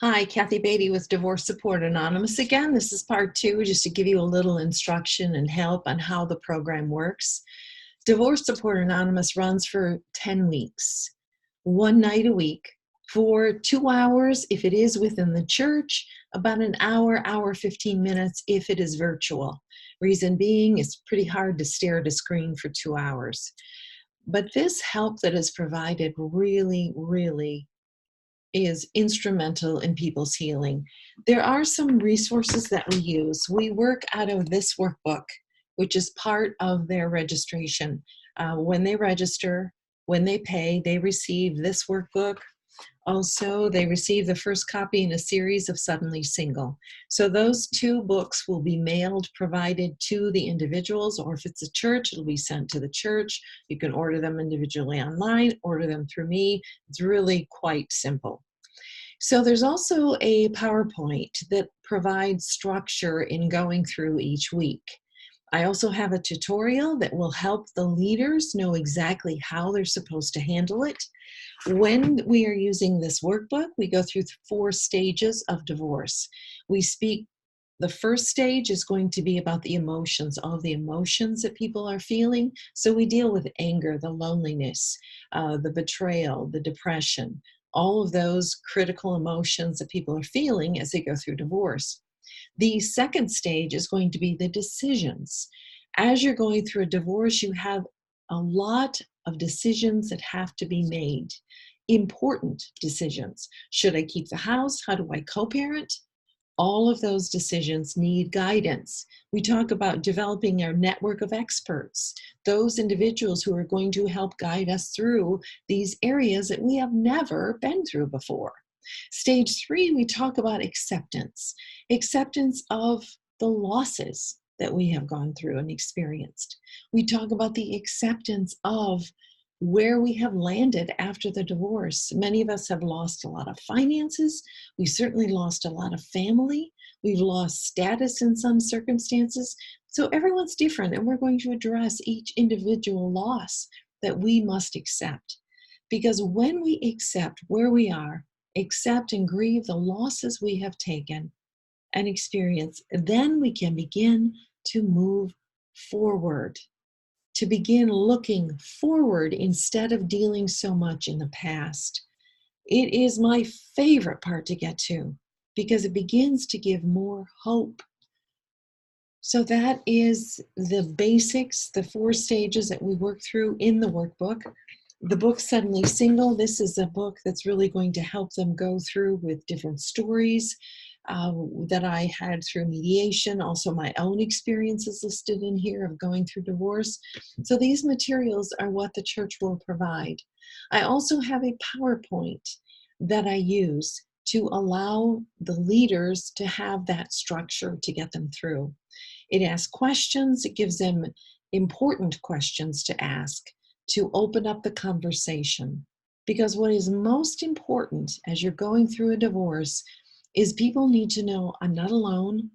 Hi, Kathey Batey with Divorce Support Anonymous again. This is part two, just to give you a little instruction and help on how the program works. Divorce Support Anonymous runs for 10 weeks, one night a week, for 2 hours if it is within the church, about an hour, 15 minutes if it is virtual. Reason being, it's pretty hard to stare at a screen for 2 hours. But this help that is provided really is instrumental in people's healing. There are some resources that we use. We work out of this workbook, which is part of their registration. When they register, when they pay, they receive this workbook. Also, they receive the first copy in a series of Suddenly Single. So those two books will be mailed, provided to the individuals, or if it's a church, it'll be sent to the church. You can order them individually online, order them through me. It's really quite simple. So there's also a PowerPoint that provides structure in going through each week. I also have a tutorial that will help the leaders know exactly how they're supposed to handle it. When we are using this workbook, we go through 4 stages of divorce. The first stage is going to be about the emotions, all of the emotions that people are feeling. So we deal with anger, the loneliness, the betrayal, the depression, all of those critical emotions that people are feeling as they go through divorce. The second stage is going to be the decisions. As you're going through a divorce, you have a lot of decisions that have to be made. Important decisions. Should I keep the house? How do I co-parent? All of those decisions need guidance. We talk about developing our network of experts, those individuals who are going to help guide us through these areas that we have never been through before. Stage 3, we talk about acceptance of the losses that we have gone through and experienced. We talk about the acceptance of where we have landed after the divorce. Many of us have lost a lot of finances. We've certainly lost a lot of family. We've lost status in some circumstances. So everyone's different, and we're going to address each individual loss that we must accept. Because when we accept where we are, accept and grieve the losses we have taken and experienced, then we can begin to move forward, to begin looking forward instead of dealing so much in the past. It is my favorite part to get to because it begins to give more hope. So that is the basics, the 4 stages that we work through in the workbook. The book Suddenly Single, this is a book that's really going to help them go through with different stories that I had through mediation, also my own experiences listed in here of going through divorce. So these materials are what the church will provide. I also have a PowerPoint that I use to allow the leaders to have that structure to get them through. It asks questions, it gives them important questions to ask, to open up the conversation. Because what is most important as you're going through a divorce is people need to know I'm not alone,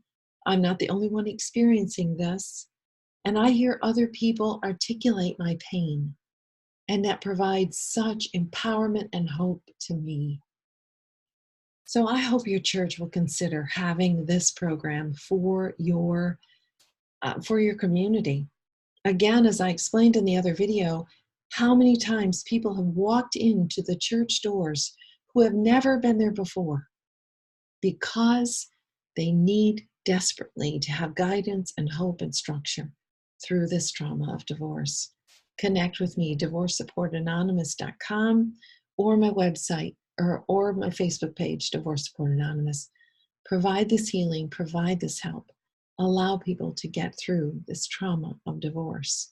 I'm not the only one experiencing this, and I hear other people articulate my pain. And that provides such empowerment and hope to me. So I hope your church will consider having this program for your community. Again, as I explained in the other video, how many times people have walked into the church doors who have never been there before because they need desperately to have guidance and hope and structure through this trauma of divorce. Connect with me, divorcesupportanonymous.com, or my website, or my Facebook page, Divorce Support Anonymous. Provide this healing, provide this help. Allow people to get through this trauma of divorce.